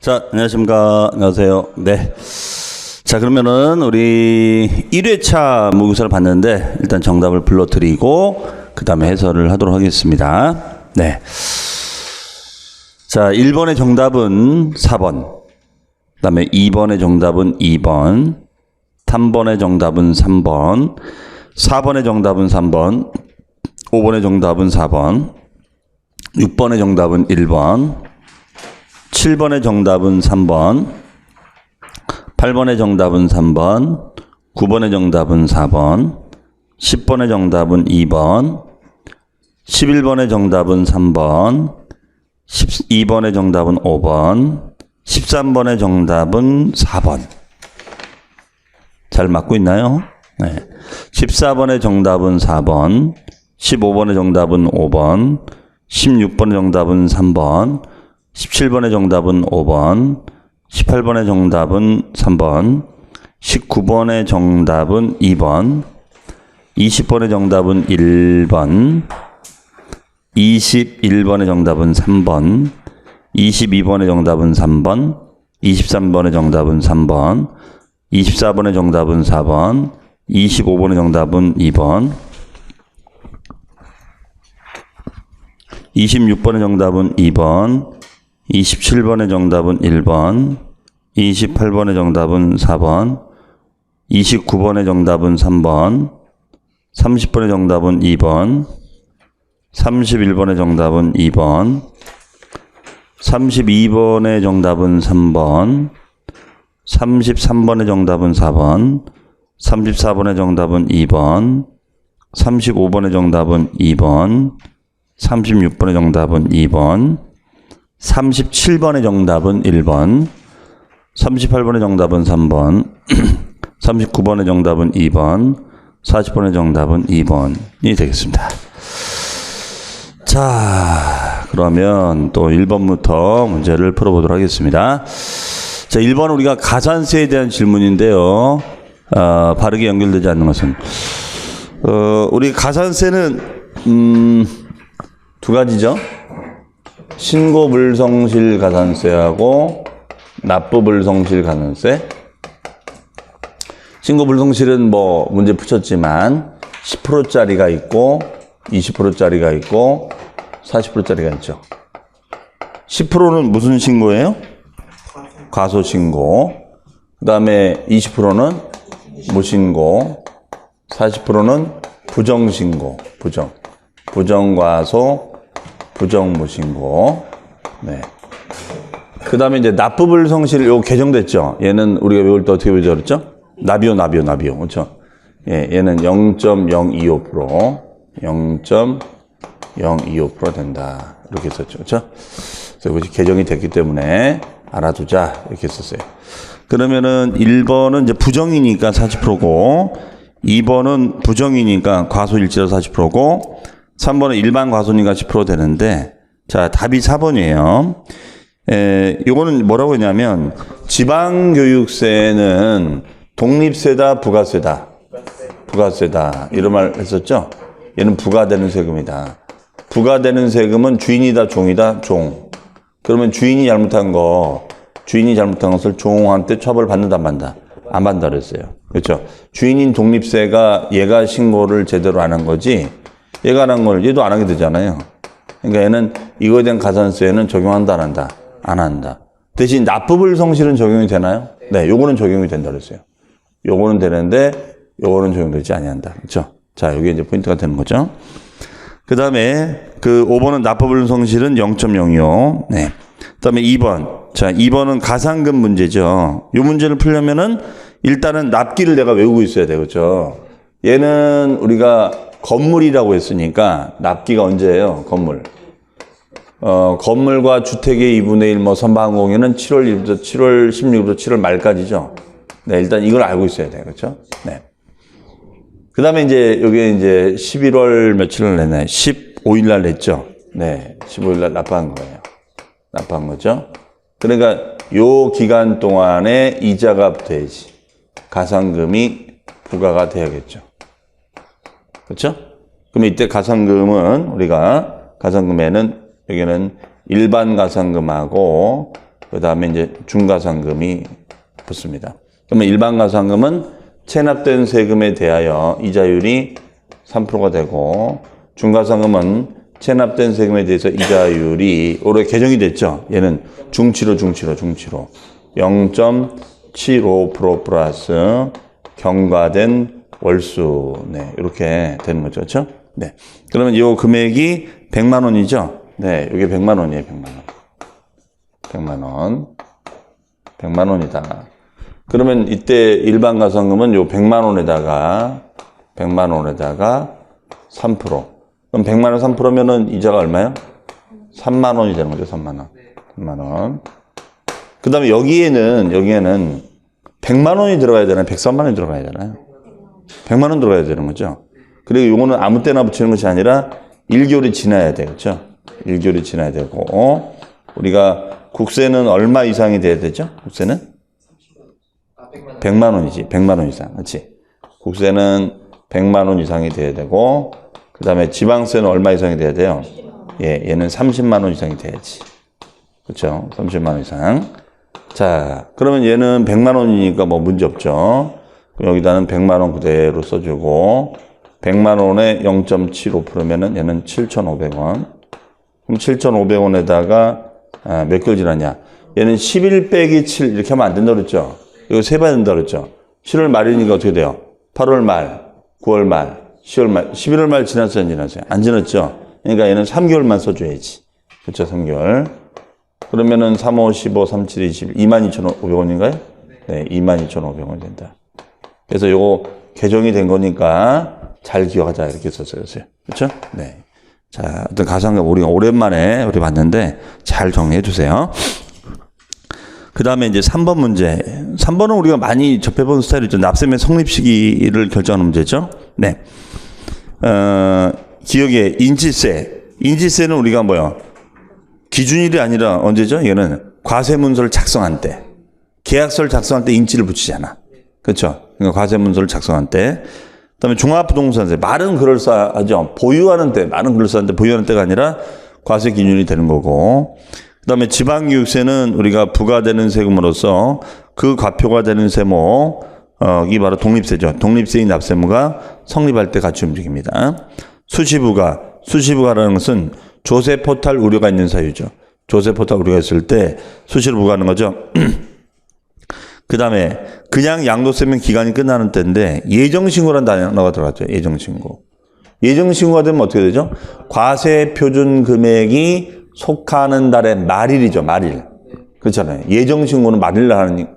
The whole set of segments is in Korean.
자, 안녕하십니까. 안녕하세요. 네. 자, 그러면은 우리 1회차 모의고사를 봤는데 일단 정답을 불러드리고 그 다음에 해설을 하도록 하겠습니다. 네. 자, 1번의 정답은 4번. 그 다음에 2번의 정답은 2번. 3번의 정답은 3번. 4번의 정답은 3번. 5번의 정답은 4번. 6번의 정답은 1번. 7번의 정답은 3번, 8번의 정답은 3번, 9번의 정답은 4번, 10번의 정답은 2번, 11번의 정답은 3번, 12번의 정답은 5번, 13번의 정답은 4번. 잘 맞고 있나요? 네. 14번의 정답은 4번, 15번의 정답은 5번, 16번의 정답은 3번, 17번의 정답은 5번, 18번의 정답은 3번, 19번의 정답은 2번, 20번의 정답은 1번, 21번의 정답은 3번, 22번의 정답은 3번, 23번의 정답은 3번, 24번의 정답은 4번, 25번의 정답은 2번, 26번의 정답은 2번, 27번의 정답은 1번, 28번의 정답은 4번, 29번의 정답은 3번, 30번의 정답은 2번, 31번의 정답은 2번, 32번의 정답은 3번, 33번의 정답은 4번, 34번의 정답은 2번, 35번의 정답은 2번, 36번의 정답은 2번, 37번의 정답은 1번, 38번의 정답은 3번, 39번의 정답은 2번, 40번의 정답은 2번이 되겠습니다. 자, 그러면 또 1번부터 문제를 풀어보도록 하겠습니다. 자, 1번 우리가 가산세에 대한 질문인데요. 바르게 연결되지 않는 것은 우리 가산세는 두 가지죠. 신고불성실 가산세하고 납부불성실 가산세. 신고불성실은 뭐 문제 붙였지만 10%짜리가 있고 20%짜리가 있고 40%짜리가 있죠. 10%는 무슨 신고예요? 과소신고. 그 다음에 20%는 무신고. 40%는 부정신고. 부정과소. 부정무신고. 네. 그 다음에 이제 납부불성실 요 개정됐죠. 얘는 우리가 외울 때 어떻게 외우죠? 그랬죠? 나비오. 그렇죠? 예, 얘는 0.025%, 0.025% 된다. 이렇게 썼죠. 그렇죠? 그래서 이것이 개정이 됐기 때문에 알아두자. 이렇게 썼어요. 그러면은 1번은 이제 부정이니까 40%고, 2번은 부정이니까 과소일지라 40%고, 3번은 일반 과소니까 10% 되는데, 자, 답이 4번이에요. 요거는 뭐라고 했냐면, 지방교육세는 독립세다, 부가세다? 부가세다. 이런 말 했었죠? 얘는 부과되는 세금이다. 부과되는 세금은 주인이다, 종이다? 종. 그러면 주인이 잘못한 것을 종한테 처벌받는다, 안 받는다? 안 받는다 그랬어요. 그렇죠? 주인인 독립세가 얘가 신고를 제대로 안 한 거지, 얘가 안 한 걸 얘도 안 하게 되잖아요. 그러니까 얘는 이거에 대한 가산세는 적용한다, 안 한다? 안 한다. 대신 납부불성실은 적용이 되나요? 네, 요거는 적용이 된다 그랬어요. 요거는 되는데 요거는 적용되지 아니한다. 그렇죠? 자, 여기 이제 포인트가 되는 거죠. 그 다음에 그 5번은 납부불성실은 0.025. 네. 그 다음에 2번. 자, 2번은 가산금 문제죠. 요 문제를 풀려면은 일단은 납기를 내가 외우고 있어야 돼. 그렇죠? 얘는 우리가 건물이라고 했으니까 납기가 언제예요? 건물. 건물과 주택의 2분의 1 뭐 선반공에는 7월 1일부터 7월 16일부터 7월 말까지죠. 네, 일단 이걸 알고 있어야 돼요. 그렇죠? 네. 그다음에 이제 여기에 이제 11월 며칠을 냈나요? 15일 날 냈죠. 네. 15일 날 납부한 거예요. 납부한 거죠. 그러니까 요 기간 동안에 이자가 붙어야지. 가산금이 부과가 돼야겠죠. 그렇죠? 그럼 이때 가산금은 우리가 가산금에는 여기는 일반 가산금하고 그 다음에 이제 중과상금이 붙습니다. 그러면 일반 가상금은 체납된 세금에 대하여 이자율이 3%가 되고, 중과상금은 체납된 세금에 대해서 이자율이 올해 개정이 됐죠. 얘는 중치로 0.75% 플러스 경과된 월수. 네, 이렇게 되는 거죠. 그렇죠? 네. 그러면 이 금액이 100만 원이죠. 네, 이게 100만 원이에요. 100만 원. 100만 원이다. 그러면 이때 일반 가상금은 요 100만 원에다가 3%. 그럼 100만 원 3%면은 이자가 얼마요? 3만 원이 되는 거죠. 3만 원. 3만 원. 그다음에 여기에는 100만 원이 들어가야 되나요? 103만 원이 들어가야 되나요? 100만 원 들어가야 되는 거죠. 그리고 요거는 아무 때나 붙이는 것이 아니라 1개월이 지나야 돼요. 그렇죠? 1개월이 지나야 되고, 우리가 국세는 얼마 이상이 돼야 되죠? 국세는 100만 원이지. 100만 원 이상. 그렇지? 국세는 100만 원 이상이 돼야 되고, 그다음에 지방세는 얼마 이상이 돼야 돼요? 예, 얘는 30만 원 이상이 돼야지. 그렇죠? 30만 원 이상. 자, 그러면 얘는 100만 원이니까 뭐 문제 없죠. 그럼 여기다는 100만 원 그대로 써주고, 100만 원에 0.75%면은 얘는 7,500원. 그럼 7,500원에다가 몇 개월 지났냐? 얘는 11 빼기 7 이렇게 하면 안 된다 그랬죠? 이거 세봐야 된다 그랬죠? 7월 말이니까 어떻게 돼요? 8월 말, 9월 말, 10월 말, 11월 말 지났어요, 안 지났어요? 안 지났죠? 그러니까 얘는 3개월만 써줘야지. 그렇죠, 3개월. 그러면은 3, 5, 15, 3, 7, 20, 22,500원인가요? 네, 22,500원이 된다. 그래서 요거 개정이 된 거니까 잘 기억하자 이렇게 썼어요. 그렇죠? 네. 자, 어떤 가상금 우리가 오랜만에 우리 봤는데 잘 정리해 주세요. 그 다음에 이제 3번 문제. 3번은 우리가 많이 접해본 스타일이죠. 납세의 성립 시기를 결정하는 문제죠. 네. 기억에 인지세. 인지세는 우리가 뭐요? 기준일이 아니라 언제죠? 이거는 과세문서를 작성한 때. 계약서를 작성할 때 인지를 붙이잖아. 그렇죠? 그러니까 과세문서를 작성한 때. 그다음에 종합부동산세. 말은 그럴싸하죠. 보유하는 때, 말은 그럴싸한데 보유하는 때가 아니라 과세 기준이 되는 거고. 그다음에 지방교육세는 우리가 부과되는 세금으로서 그 과표가 되는 세모, 이 바로 독립세죠. 독립세인 납세무가 성립할 때 같이 움직입니다. 수시부가라는 것은 조세포탈 우려가 있는 사유죠. 조세포탈 우려가 있을 때 수시로 부과하는 거죠. 그 다음에 그냥 양도세면 기간이 끝나는 때인데 예정신고라는 단어가 들어갔죠. 예정신고. 예정신고가 되면 어떻게 되죠? 과세표준 금액이 속하는 달의 말일이죠. 말일. 그렇잖아요. 예정신고는 말일날 하는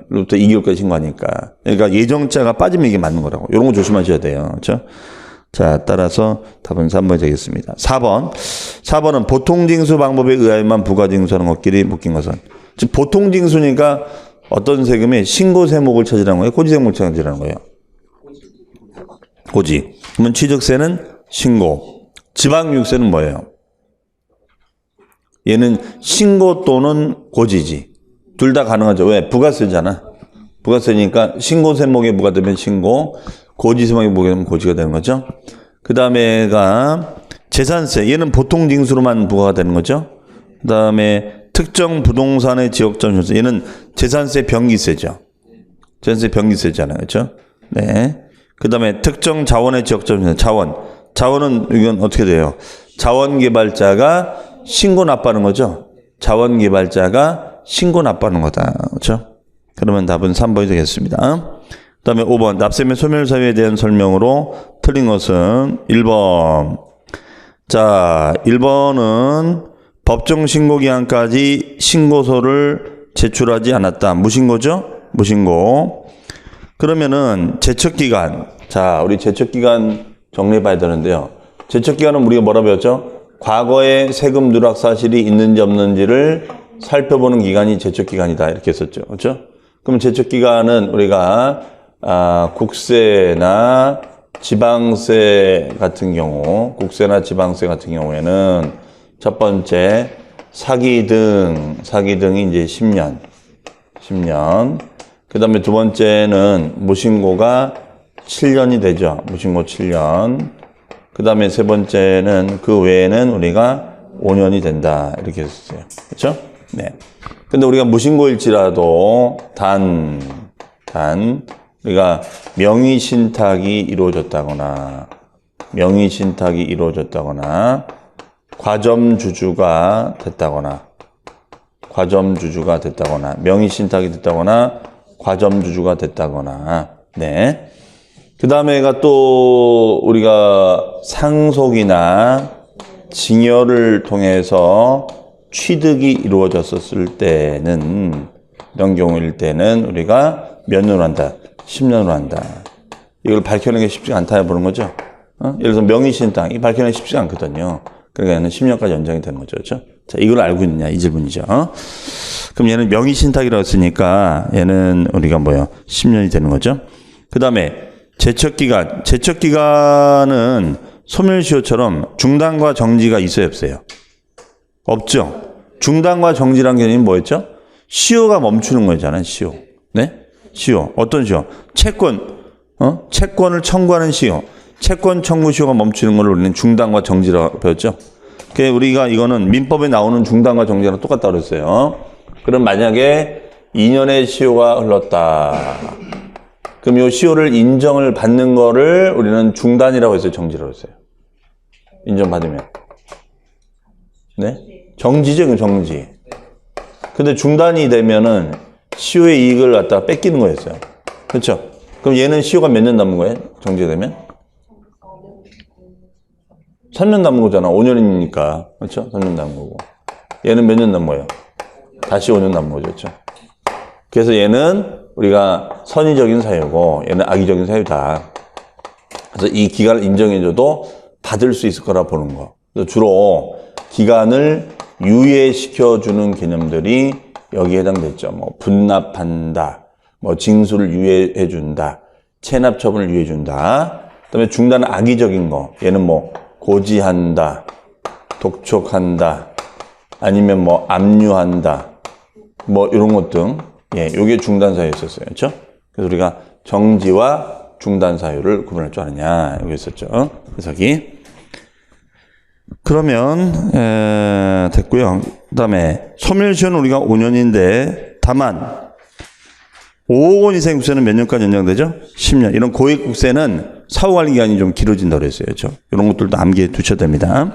로부터 2개월까지 신고하니까. 그러니까 예정자가 빠지면 이게 맞는 거라고. 이런 거 조심하셔야 돼요. 그렇죠? 자, 따라서 답은 3번이 되겠습니다. 4번은 보통징수 방법에 의하여만 부가징수하는 것끼리 묶인 것은. 즉 보통징수니까 어떤 세금이 신고세목을 찾으라는 거예요? 고지세목을 찾으라는 거예요? 고지. 그러면 취득세는 신고. 지방육세는 뭐예요? 얘는 신고 또는 고지지. 둘 다 가능하죠. 왜? 부가세잖아. 부가세니까 신고세목에 부과되면 신고, 고지세목에 부과되면 고지가 되는 거죠. 그 다음에가 재산세. 얘는 보통징수로만 부과가 되는 거죠. 그 다음에 특정 부동산의 지역점유세. 얘는 재산세 병기세죠. 재산세 병기세잖아요. 그렇죠? 네. 그 다음에 특정 자원의 지역점유세. 자원은 이건 어떻게 돼요? 자원개발자가 신고 납부하는 거죠. 자원개발자가 신고 납부하는 거다. 그렇죠? 그러면 답은 3번이 되겠습니다. 그 다음에 5번. 납세 및 소멸 사유에 대한 설명으로 틀린 것은 1번. 자, 1번은 법정 신고기한까지 신고서를 제출하지 않았다. 무신고죠? 무신고. 그러면은 제척기간. 자, 우리 제척기간 정리해봐야 되는데요. 제척기간은 우리가 뭐라 배웠죠? 과거에 세금 누락 사실이 있는지 없는지를 살펴보는 기간이 제척기간이다. 이렇게 했었죠. 그렇죠? 그럼 제척기간은 우리가 국세나 지방세 같은 경우, 국세나 지방세 같은 경우에는 첫 번째 사기 등이 이제 10년. 그 다음에 두 번째는 무신고가 7년이 되죠. 무신고 7년. 그 다음에 세 번째는 그 외에는 우리가 5년이 된다. 이렇게 했어요. 그렇죠? 네. 근데 우리가 무신고일지라도 우리가 명의신탁이 이루어졌다거나 과점주주가 됐다거나 명의신탁이 됐다거나 과점주주가 됐다거나 네. 그 다음에가 또 우리가 상속이나 증여를 통해서 취득이 이루어졌었을 때는 이런 경우일 때는 우리가 몇 년으로 한다? 10년으로 한다. 이걸 밝혀내기 쉽지 않다 보는 거죠. 예를 들어서 명의신탁, 이 밝혀내기 쉽지 않거든요. 그러니까 얘는 10년까지 연장이 되는 거죠. 그렇죠? 자, 이걸 알고 있느냐 이 질문이죠. 그럼 얘는 명의신탁이라고 했으니까 얘는 우리가 뭐요? 10년이 되는 거죠. 그 다음에 제척기간은 소멸시효처럼 중단과 정지가 있어요, 없어요? 없죠. 중단과 정지란 개념이 뭐였죠? 시효가 멈추는 거잖아요, 시효. 네? 시효. 어떤 시효? 채권을 청구하는 시효. 채권 청구 시효가 멈추는 걸 우리는 중단과 정지라고 배웠죠. 그래서 우리가 이거는 민법에 나오는 중단과 정지랑 똑같다고 그랬어요. 그럼 만약에 2년의 시효가 흘렀다. 그럼 이 시효를 인정을 받는 거를 우리는 중단이라고 했어요, 정지라고 했어요. 인정받으면. 네? 정지죠, 정지. 근데 중단이 되면은 시효의 이익을 갖다가 뺏기는 거였어요. 그렇죠? 그럼 얘는 시효가 몇 년 남은 거예요? 정지되면? 3년 남은 거잖아. 5년이니까. 그렇죠? 3년 남은 거고. 얘는 몇 년 남은 거예요? 다시 5년 남은 거죠. 그렇죠? 그래서 얘는 우리가 선의적인 사유고 얘는 악의적인 사유다. 그래서 이 기간을 인정해줘도 받을 수 있을 거라 보는 거. 그래서 주로 기간을 유예시켜주는 개념들이 여기에 해당됐죠. 뭐 분납한다, 뭐 징수를 유예해준다, 체납 처분을 유예해준다. 그다음에 중단은 악의적인 거. 얘는 뭐 고지한다, 독촉한다, 아니면 뭐 압류한다, 뭐 이런 것 등. 예, 요게 중단 사유였었어요. 그렇죠? 그래서 우리가 정지와 중단 사유를 구분할 줄 아느냐 여기 있었죠. 해석이. 그러면 됐고요. 그다음에 소멸시효는 우리가 5년인데 다만 5억 원 이상 국세는 몇 년까지 연장되죠? 10년. 이런 고액 국세는 사후관리 기간이 좀 길어진다고 그랬어요. 그렇죠? 이런 것들도 암기해 두셔야 됩니다.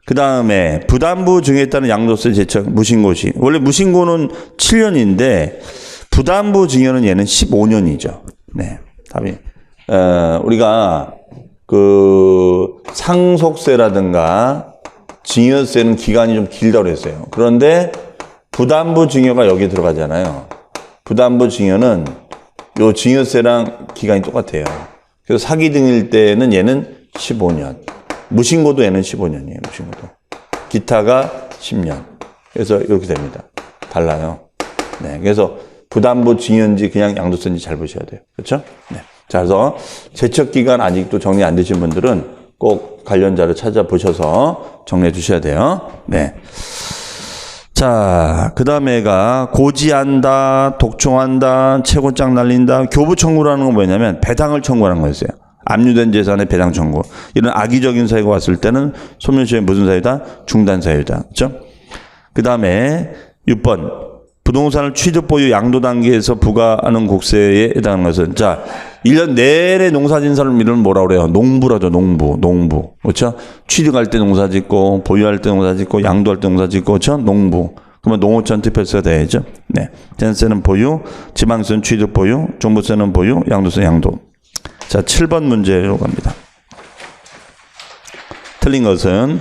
그 다음에 부담부 증여에 따른 양도세 제척 무신고시. 원래 무신고는 7년인데 부담부 증여는 얘는 15년이죠. 네. 답이. 우리가 상속세라든가 증여세는 기간이 좀 길다고 그랬어요. 그런데 부담부 증여가 여기 들어가잖아요. 부담부 증여는 요 증여세랑 기간이 똑같아요. 그래서 사기 등일 때는 얘는 15년. 무신고도 얘는 15년이에요. 무신고도. 기타가 10년. 그래서 이렇게 됩니다. 달라요. 네. 그래서 부담부 증여인지 그냥 양도세인지 잘 보셔야 돼요. 그렇죠? 네. 자, 그래서 제척기간 아직도 정리 안 되신 분들은 꼭 관련 자료 찾아보셔서 정리해 주셔야 돼요. 네. 자, 그 다음에가 고지한다, 독촉한다, 채권장 날린다. 교부 청구라는 건 뭐냐면 배당을 청구하는 거였어요. 압류된 재산의 배당 청구. 이런 악의적인 사유가 왔을 때는 소멸시효의 무슨 사유다? 중단 사유다. 그렇죠? 그 다음에 6번. 부동산을 취득, 보유, 양도 단계에서 부과하는 국세에 해당하는 것은 자, 1년 내내 농사 짓는 사람 이름은 뭐라고 그래요? 농부라죠. 농부. 그렇죠? 취득할 때 농사 짓고, 보유할 때 농사 짓고, 양도할 때 농사 짓고, 그렇죠? 농부. 그러면 농어촌 투표세가 돼야죠. 네. 전세는 보유, 지방세는 취득 보유, 종부세는 보유, 양도세 양도. 자, 7번 문제로 갑니다. 틀린 것은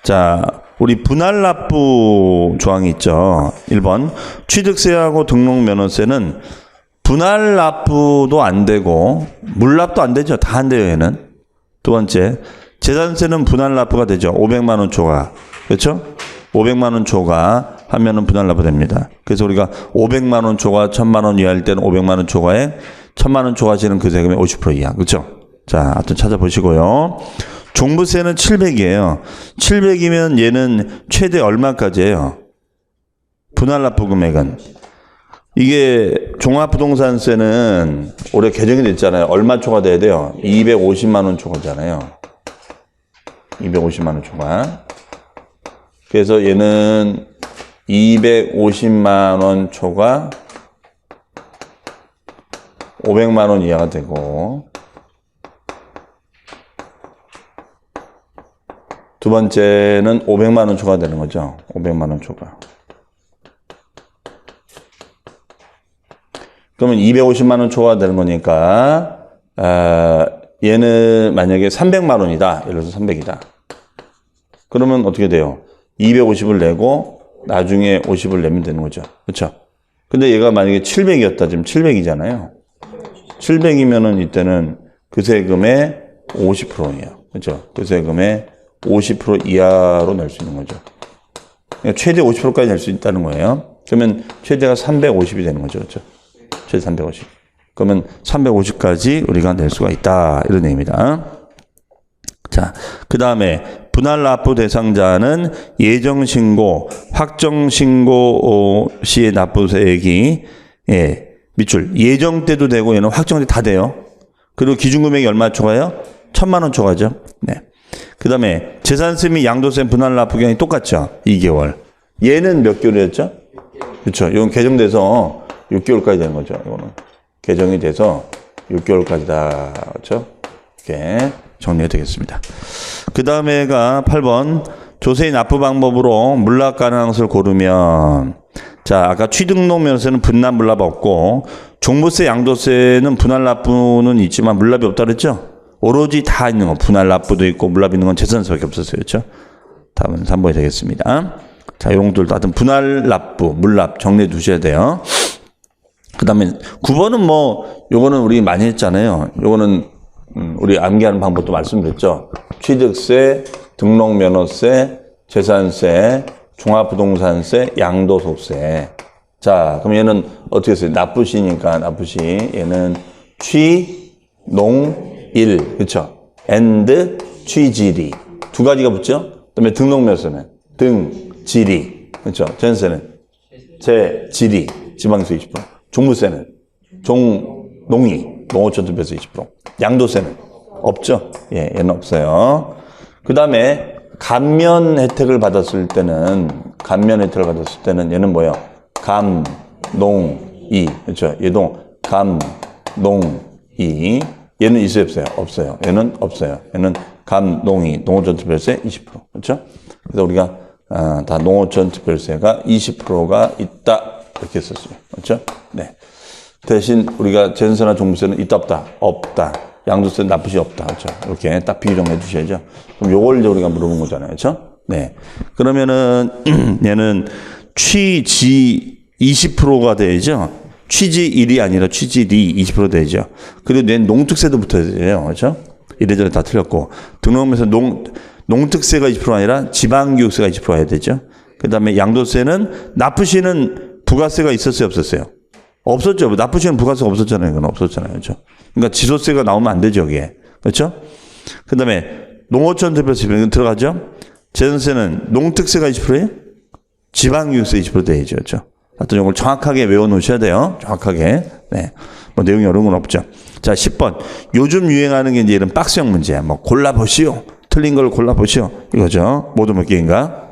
자, 우리 분할납부 조항이 있죠. 1번 취득세하고 등록면허세는 분할납부도 안 되고 물납도 안 되죠. 다 안 돼요. 얘는. 두 번째 재산세는 분할납부가 되죠. 500만 원 초과. 그렇죠? 500만 원 초과 하면은 분할납부 됩니다. 그래서 우리가 500만 원 초과 1000만 원 이하일 때는 500만 원 초과에 1000만 원 초과하시는 그 세금의 50% 이하. 그렇죠? 자, 하여튼 찾아보시고요. 종부세는 700이에요. 700이면 얘는 최대 얼마까지예요? 분할납부 금액은. 이게 종합부동산세는 올해 개정이 됐잖아요. 얼마 초과돼야 돼요? 250만 원 초과잖아요. 250만 원 초과. 그래서 얘는 250만 원 초과 500만 원 이하가 되고, 두 번째는 500만 원 초과되는 거죠. 500만 원 초과. 그러면 250만 원 초과되는 거니까, 얘는 만약에 300만 원이다. 예를 들어서 300이다. 그러면 어떻게 돼요? 250을 내고 나중에 50을 내면 되는 거죠. 그렇죠? 근데 얘가 만약에 700이었다. 지금 700이잖아요. 700이면은 이때는 그 세금의 50%예요. 그렇죠? 그 세금의 50% 이하로 낼 수 있는 거죠. 그러니까 최대 50%까지 낼 수 있다는 거예요. 그러면 최대가 350이 되는 거죠. 그렇죠? 최대 350. 그러면 350까지 우리가 낼 수가 있다. 이런 얘기입니다. 자, 그 다음에 분할 납부 대상자는 예정신고, 확정신고 시의 납부세액이 밑줄 예정 때도 되고 얘는 확정 때 다 돼요. 그리고 기준금액이 얼마 초과해요? 1,000만 원 초과죠. 네. 그 다음에 재산세 및 양도세 분할 납부 기간이 똑같죠. 2개월. 얘는 몇 개월이었죠? 그렇죠. 이건 개정돼서 6개월까지 되는 거죠. 이거는 개정이 돼서 6개월까지다. 그렇죠? 이렇게 정리가 되겠습니다. 그 다음에가 8번 조세의 납부 방법으로 물납 가능한 것을 고르면, 자, 아까 취등록면세는 분납 물납 없고, 종부세 양도세는 분할 납부는 있지만 물납이 없다 그랬죠? 오로지 다 있는 거, 분할 납부도 있고 물납 있는 건 재산세밖에 없었어요. 그렇죠? 답은 3번이 되겠습니다. 자, 이런 것들도 하여튼 분할 납부, 물납 정리해 두셔야 돼요. 그 다음에 9번은 뭐 요거는 우리 많이 했잖아요. 요거는 우리 암기하는 방법도 말씀드렸죠. 취득세, 등록면허세, 재산세, 종합부동산세, 양도소득세. 자, 그럼 얘는 어떻게 했어요? 납부시니까 납부시. 얘는 취, 농, 일. 그렇죠? and 취지리. 두 가지가 붙죠? 그다음에 등록면허세는 등, 지리. 그렇죠? 재산세는 재, 지리. 지방세 20%. 종부세는 종, 농이. 농어촌특별세 20%. 양도세는 없죠? 예, 얘는 없어요. 그 다음에 감면 혜택을 받았을 때는 얘는 뭐예요? 감, 농, 이. 그렇죠? 얘도 감, 농, 이. 얘는 있어요, 없어요? 없어요. 얘는 없어요. 얘는 감, 농, 이. 농어촌특별세 20%. 그렇죠? 그래서 우리가 다 농어촌특별세가 20%가 있다. 이렇게 했었어요. 그렇죠? 네. 대신 우리가 재산세나 종부세는 있다, 없다? 없다. 양도세 납부시 없다. 그렇죠? 이렇게 딱 비교정해 주셔야죠. 그럼 요걸 이제 우리가 물어본 거잖아요. 그렇죠? 네. 그러면은 얘는 취지 20%가 되죠. 취지 1이 아니라 취지 2 20% 되죠. 그리고 얘는 농특세도 붙어야 돼요. 그렇죠? 이래저래 다 틀렸고 등록면서 농특세가 20%가 아니라 지방교육세가 20% 해야 되죠. 그다음에 양도세는 납부시는 부가세가 있었어요, 없었어요? 없었죠. 납부시는 부가세가 없었잖아요. 그건 없었잖아요. 그렇죠? 그러니까 지소세가 나오면 안 되죠, 여기에. 그렇죠? 그 다음에 농어촌특별세 들어가죠? 재산세는 농특세가 20%예요? 지방교육세 20% 되죠. 그렇죠? 하여튼 이걸 정확하게 외워놓으셔야 돼요. 정확하게. 네. 뭐 내용이 어려운 건 없죠. 자, 10번. 요즘 유행하는 게 이제 이런 박스형 문제야. 뭐 골라보시오. 틀린 걸 골라보시오. 이거죠. 모두 몇 개인가?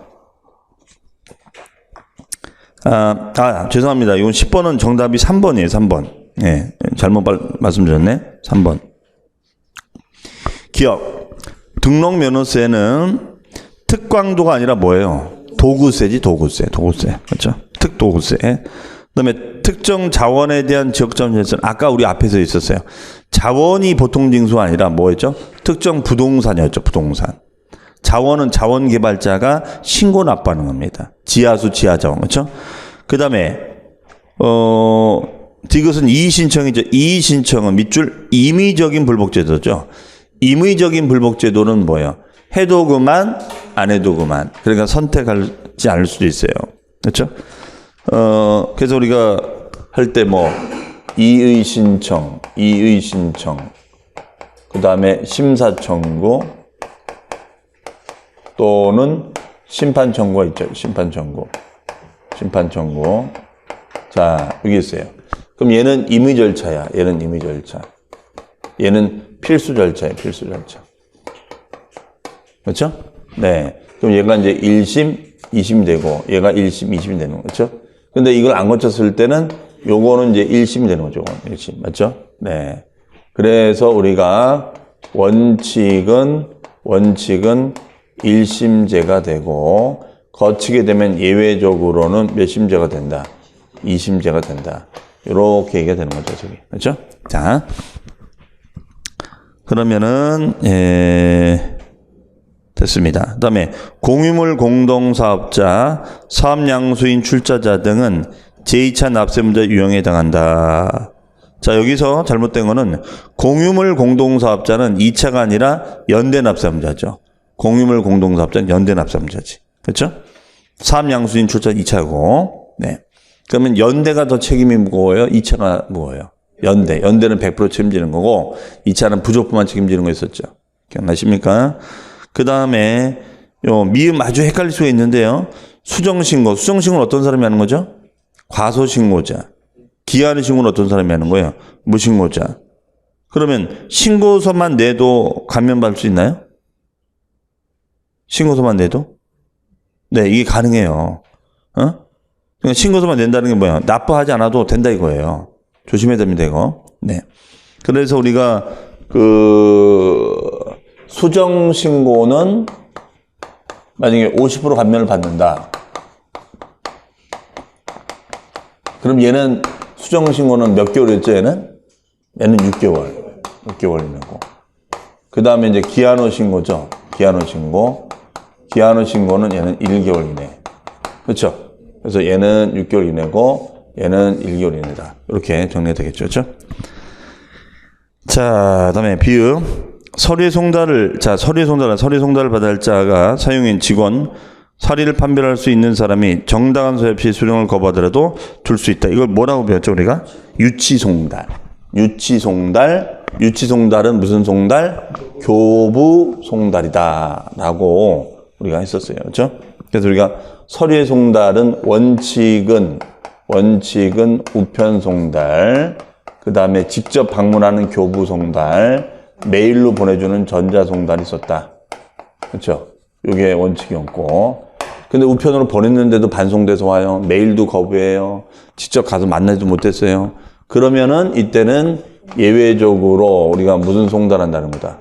죄송합니다. 이건 10번은 정답이 3번이에요. 3번. 예, 잘못 말씀드렸네. 3번. 기억. 등록면허세는 특광도가 아니라 뭐예요? 도구세지, 도구세. 그렇죠? 특도구세. 그다음에 특정 자원에 대한 지역점 재산. 아까 우리 앞에서 있었어요. 자원이 보통 징수가 아니라 뭐였죠? 특정 부동산이었죠. 부동산. 자원은 자원개발자가 신고 납부하는 겁니다. 지하수, 지하자원. 그렇죠? 그 다음에 이것은 이의신청이죠. 이의신청은 밑줄 임의적인 불복제도죠. 임의적인 불복제도는 뭐예요? 해도 그만, 안 해도 그만. 그러니까 선택하지 않을 수도 있어요. 그렇죠? 그래서 우리가 할 때 뭐 이의신청, 그 다음에 심사청구 또는 심판청구가 있죠. 심판청구. 자, 여기 있어요. 그럼 얘는 임의 절차야. 얘는 임의 절차. 얘는 필수 절차예요. 필수 절차. 그렇죠? 네. 그럼 얘가 이제 1심, 2심이 되고 얘가 1심, 2심이 되는 거죠. 근데 이걸 안 거쳤을 때는 요거는 이제 1심이 되는 거죠. 1심. 맞죠? 네. 그래서 우리가 원칙은 1심제가 되고 거치게 되면 예외적으로는 몇 심제가 된다? 2심제가 된다. 이렇게 얘기가 되는 거죠, 저기. 그렇죠? 자. 그러면은 됐습니다. 그다음에 공유물 공동사업자, 사업양수인 출자자 등은 제2차 납세문제 유형에 해당한다. 자, 여기서 잘못된 거는 공유물 공동사업자는 2차가 아니라 연대납세문제죠. 공유물 공동사업자는 연대납세문제지. 그렇죠? 사업양수인 출자 2차고. 네. 그러면 연대가 더 책임이 무거워요? 2차가 무거워요? 연대는 100% 책임지는 거고 2차는 부족부만 책임지는 거 있었죠. 기억나십니까? 그 다음에 요 미음 아주 헷갈릴 수가 있는데요. 수정신고는 어떤 사람이 하는 거죠? 과소신고자. 기하는 신고는 어떤 사람이 하는 거예요? 무신고자. 그러면 신고서만 내도 감면받을 수 있나요? 신고서만 내도? 네, 이게 가능해요. 그러니까 신고서만 낸다는 게 뭐야? 납부하지 않아도 된다 이거예요. 조심해야 됩니다, 이거. 네. 그래서 우리가 수정신고는 만약에 50% 감면을 받는다. 그럼 얘는 수정신고는 몇 개월이었죠, 얘는? 얘는 6개월. 6개월이고. 그 다음에 이제 기한후 신고죠. 기한후 신고는 얘는 1개월 이내. 그렇죠? 그래서 얘는 6개월 이내고 얘는 1개월 이내다. 이렇게 정리가 되겠죠. 그렇죠? 자, 그다음에 비읍. 서류의 송달을 받을 자가 사용인 직원, 사리를 판별할 수 있는 사람이 정당한 소유 없이 수령을 거부하더라도 둘 수 있다. 이걸 뭐라고 배웠죠, 우리가? 유치송달. 유치송달은 무슨 송달? 교부송달이다. 라고 우리가 했었어요. 그렇죠? 그래서 우리가 서류의 송달은 원칙은 우편송달, 그 다음에 직접 방문하는 교부송달, 메일로 보내주는 전자송달이 있었다. 그렇죠? 이게 원칙이었고. 근데 우편으로 보냈는데도 반송돼서 와요. 메일도 거부해요. 직접 가서 만나지도 못했어요. 그러면은 이때는 예외적으로 우리가 무슨 송달한다는 거다?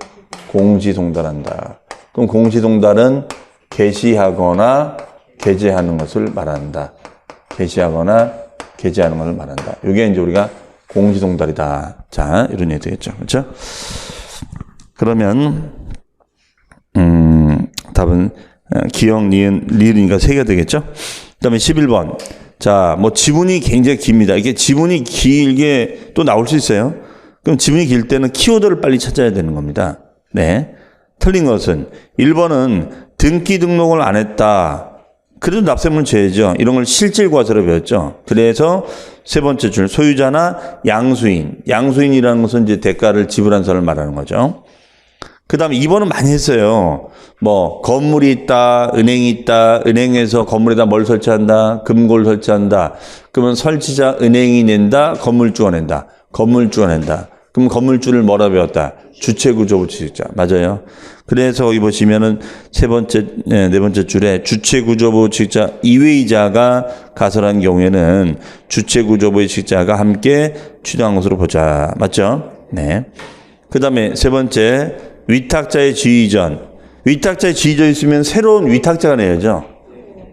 공시송달한다. 그럼 공시송달은 게시하거나 게재하는 것을 말한다. 게시하거나 게재하는 것을 말한다. 이게 이제 우리가 공시송달이다. 자, 이런 얘기 되겠죠. 그렇죠? 그러면 답은 기역, 니은, 리을이니까 3개가 되겠죠? 그 다음에 11번. 자, 뭐 지문이 굉장히 깁니다. 이게 지문이 길게 또 나올 수 있어요. 그럼 지문이 길 때는 키워드를 빨리 찾아야 되는 겁니다. 네. 틀린 것은 1번은 등기 등록을 안 했다. 그래도 납세문 죄죠. 이런 걸 실질과세로 배웠죠. 그래서 세 번째 줄 소유자나 양수인. 양수인이라는 것은 이제 대가를 지불한 사람을 말하는 거죠. 그 다음에 2번은 많이 했어요. 뭐 건물이 있다, 은행이 있다, 은행에서 건물에다 뭘 설치한다, 금고를 설치한다. 그러면 설치자 은행이 낸다, 건물주가 낸다. 그럼 건물주를 뭐라 배웠다? 주체구조부칙자. 맞아요. 그래서 여기 보시면은 네 번째 줄에 주체구조부칙자 이외의자가 가설한 경우에는 주체구조부칙자가 함께 취득한 것으로 보자. 맞죠? 네. 그 다음에 세 번째, 위탁자의 지위이전. 위탁자의 지위이전 있으면 새로운 위탁자가 내야죠.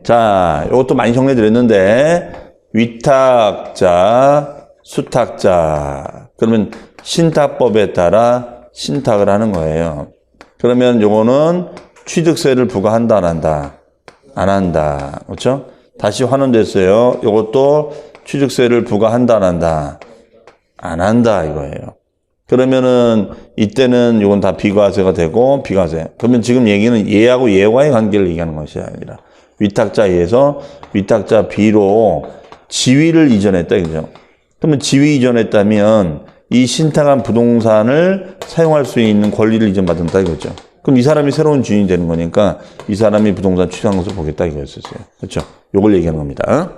자, 이것도 많이 정리해 드렸는데, 위탁자, 수탁자. 그러면 신탁법에 따라 신탁을 하는 거예요. 그러면 요거는 취득세를 부과한다, 안 한다? 안 한다. 그렇죠? 다시 환원됐어요. 요것도 취득세를 부과한다, 안 한다? 안 한다, 이거예요. 그러면은 이때는 이건 다 비과세가 되고 비과세. 그러면 지금 얘기는 얘하고 얘와의 관계를 얘기하는 것이 아니라 위탁자 A에서 위탁자 B로 지위를 이전했다 이거죠. 그러면 지위 이전했다면 이 신탁한 부동산을 사용할 수 있는 권리를 이전받는다 이거죠. 그럼 이 사람이 새로운 주인이 되는 거니까 이 사람이 부동산 취득한 것을 보겠다 이거였었어요. 그렇죠? 요걸 얘기하는 겁니다.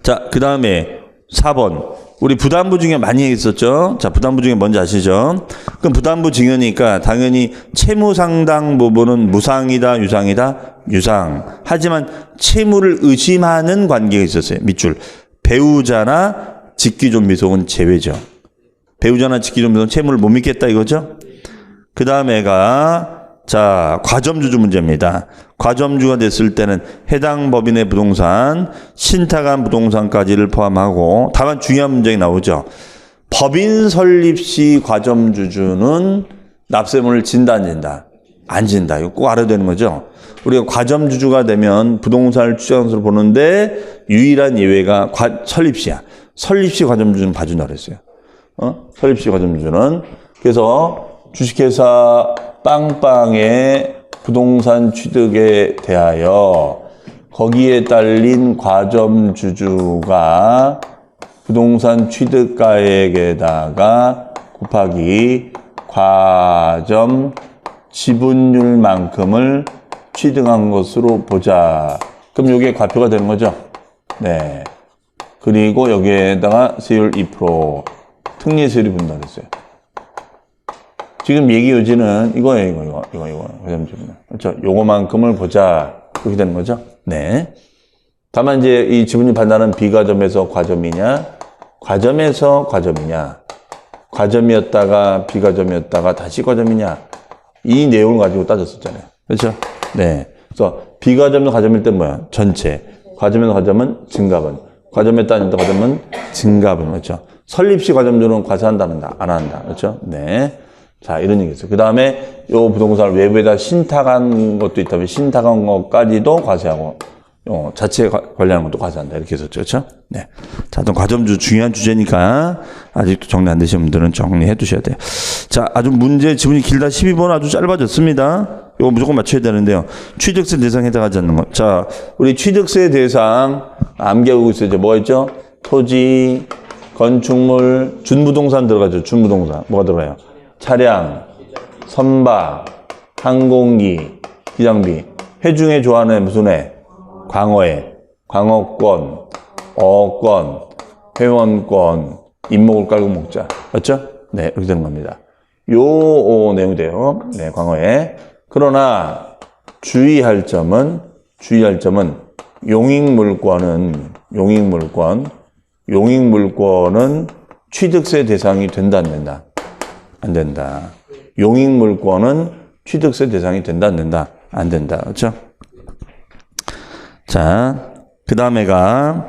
자, 그 다음에 4번. 우리 부담부 증여 많이 했었죠. 자, 부담부 증여 뭔지 아시죠? 그럼 부담부 증여니까 당연히 채무 상당 부분은 무상이다, 유상이다? 유상. 하지만 채무를 의심하는 관계가 있었어요. 밑줄. 배우자나 직기존비속은 제외죠. 배우자나 직기존비속은 채무를 못 믿겠다 이거죠? 그 다음에가 자, 과점주주 문제입니다. 과점주가 됐을 때는 해당 법인의 부동산, 신탁한 부동산까지를 포함하고 다만 중요한 문제가 나오죠. 법인 설립 시 과점주주는 납세문을 진다 안 진다? 안 진다. 이거 꼭 알아야 되는 거죠. 우리가 과점주주가 되면 부동산을 취득한 것으로 보는데 유일한 예외가 설립 시야. 설립 시 과점주주는 봐준다 그랬어요. 설립 시 과점주주는. 그래서 주식회사 빵빵의 부동산 취득에 대하여 거기에 딸린 과점주주가 부동산 취득가액에다가 곱하기 과점 지분율만큼을 취득한 것으로 보자. 그럼 이게 과표가 되는 거죠? 네. 그리고 여기에다가 세율 2%, 특례세율이 분다 그랬어요. 지금 얘기 요지는 이거예요, 이거. 그렇죠? 요거만큼을 보자. 그렇게 되는 거죠? 네. 다만 이제 이 지분율 판단은 비과점에서 과점이냐, 과점에서 과점이냐, 과점이었다가 비과점이었다가 다시 과점이냐, 이 내용을 가지고 따졌었잖아요. 그렇죠? 네. 그래서 비과점과 과점일 때 뭐야? 전체. 과점에서 과점은 증가분. 과점에 따른 과점은 증가분. 그렇죠? 설립시 과점주는 과세한다, 안 한다. 그렇죠? 네. 자, 이런 얘기 있어요. 그 다음에 요 부동산을 외부에다 신탁한 것도 있다면 신탁한 것까지도 과세하고, 자체 관리하는 것도 과세한다. 이렇게 했었죠. 그렇죠? 네. 자, 어떤 과점주 중요한 주제니까 아직도 정리 안 되신 분들은 정리해 두셔야 돼요. 자, 아주 문제 지문이 길다 12번 아주 짧아졌습니다. 이거 무조건 맞춰야 되는데요. 취득세 대상에 해당하지 않는 것. 자, 우리 취득세 대상 암기하고 있어요. 뭐가 있죠? 토지, 건축물, 준부동산 들어가죠. 준부동산. 뭐가 들어가요? 차량, 선박, 항공기, 기장비. 회 중에 좋아하는 무슨 회? 광어회, 광어권, 어권, 회원권, 잇목을 깔고 먹자. 맞죠? 네, 이렇게 되는 겁니다. 요 내용이 돼요. 네, 광어회. 그러나 주의할 점은 용익물권은 취득세 대상이 된다, 안 된다? 안 된다. 용익물권은 취득세 대상이 된다, 안 된다? 안 된다. 그렇죠? 자, 그 다음에가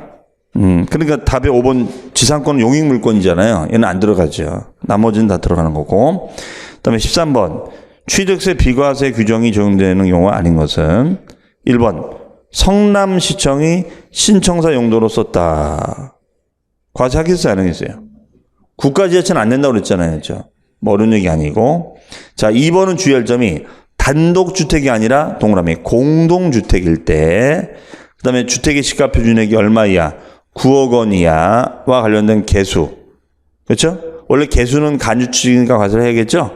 그러니까 답의 5번 지상권은 용익물권이잖아요. 얘는 안 들어가죠. 나머지는 다 들어가는 거고. 그 다음에 13번 취득세 비과세 규정이 적용되는 경우가 아닌 것은 1번 성남시청이 신청사 용도로 썼다. 과세하겠어요, 안 하겠어요? 국가지자체는 안 된다고 그랬잖아요. 그렇죠? 뭐 어려운 얘기 아니고. 자, 2번은 주의할 점이 단독주택이 아니라 동그라미 공동주택일 때, 그 다음에 주택의 시가표준액이 얼마이야? 9억 원이야와 관련된 개수. 그렇죠? 원래 개수는 간주치니까 과세를 해야겠죠?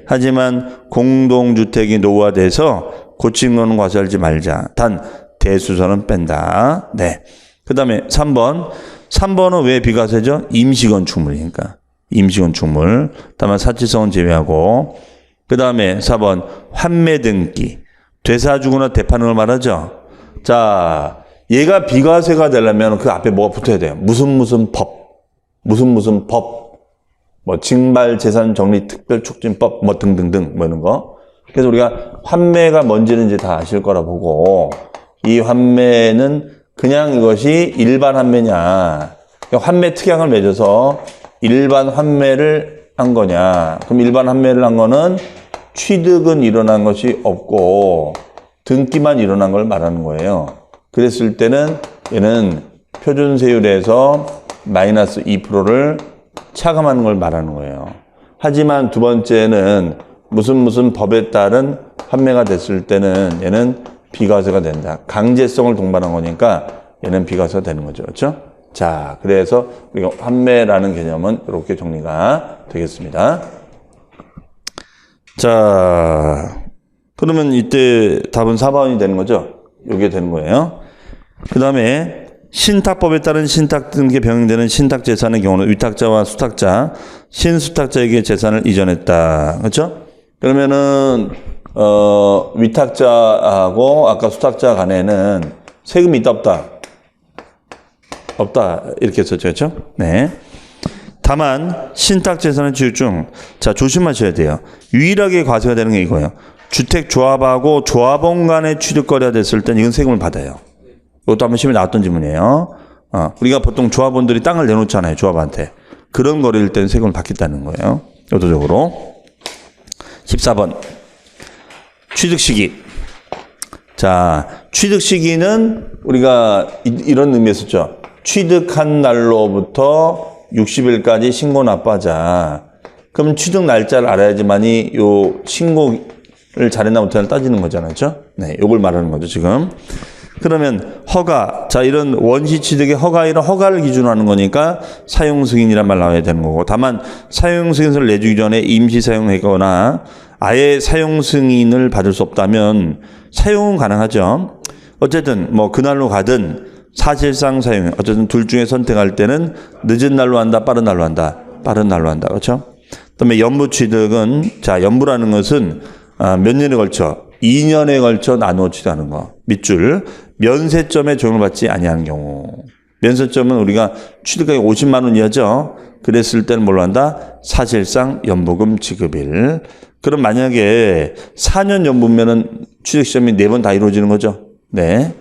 하지만 공동주택이 노후화돼서 고친 거는 과세하지 말자. 단 대수선은 뺀다. 네. 그 다음에 3번은 왜 비과세죠? 임시건축물이니까. 임시건축물. 다만 사치성은 제외하고. 그 다음에 4번 환매 등기. 되사주거나 대파는 걸 말하죠. 자, 얘가 비과세가 되려면 그 앞에 뭐가 붙어야 돼요? 무슨 법. 뭐 징발재산정리특별촉진법 뭐 등등등 뭐 이런 거. 그래서 우리가 환매가 뭔지는 이제 다 아실 거라 보고, 이 환매는 그냥 이것이 일반 환매냐, 환매 특약을 맺어서 일반 환매를 한 거냐. 그럼 일반 환매를 한 거는 취득은 일어난 것이 없고 등기만 일어난 걸 말하는 거예요. 그랬을 때는 얘는 표준세율에서 마이너스 2%를 차감하는 걸 말하는 거예요. 하지만 두 번째는 무슨 법에 따른 환매가 됐을 때는 얘는 비과세가 된다. 강제성을 동반한 거니까 얘는 비과세가 되는 거죠. 그렇죠? 자, 그래서 우리가 환매라는 개념은 이렇게 정리가 되겠습니다. 자, 그러면 이때 답은 4번이 되는 거죠? 이게 되는 거예요. 그 다음에 신탁법에 따른 신탁 등기에 병행되는 신탁 재산의 경우는 위탁자와 수탁자, 신수탁자에게 재산을 이전했다. 그렇죠? 그러면은 위탁자하고 아까 수탁자 간에는 세금이 있다 없다? 없다 이렇게 썼죠. 그렇죠? 네. 다만 신탁 재산의 취득 중 자 조심하셔야 돼요. 유일하게 과세가 되는 게 이거예요. 주택 조합하고 조합원 간의 취득거래가 됐을 땐 이건 세금을 받아요. 이것도 한번 시험에 나왔던 질문이에요. 우리가 보통 조합원들이 땅을 내놓잖아요. 조합한테. 그런 거래일 때는 세금을 받겠다는 거예요. 의도적으로. 14번. 취득 시기. 자, 취득 시기는 우리가 이런 의미였었죠. 취득한 날로부터 60일까지 신고 납부하자. 그럼 취득 날짜를 알아야지만이 요 신고를 잘했나 못했나 따지는 거잖아요. 그렇죠? 네, 요걸 말하는 거죠, 지금. 그러면 허가, 자 이런 원시 취득의 허가 이런 허가를 기준으로 하는 거니까 사용 승인이란 말 나와야 되는 거고 다만 사용 승인서를 내주기 전에 임시 사용하거나 아예 사용 승인을 받을 수 없다면 사용은 가능하죠. 어쨌든 뭐 그날로 가든 사실상 사용 어쨌든 둘 중에 선택할 때는 늦은 날로 한다 빠른 날로 한다 빠른 날로 한다 그렇죠. 그다음에 연부 취득은 자 연부라는 것은 몇 년에 걸쳐 2년에 걸쳐 나누어 취득하는 거. 밑줄 면세점에 적용을 받지 아니하는 경우. 면세점은 우리가 취득가액 50만 원 이하죠. 그랬을 때는 뭘로 한다? 사실상 연부금 지급일. 그럼 만약에 4년 연부면은 취득 시점이 4번 다 이루어지는 거죠. 네.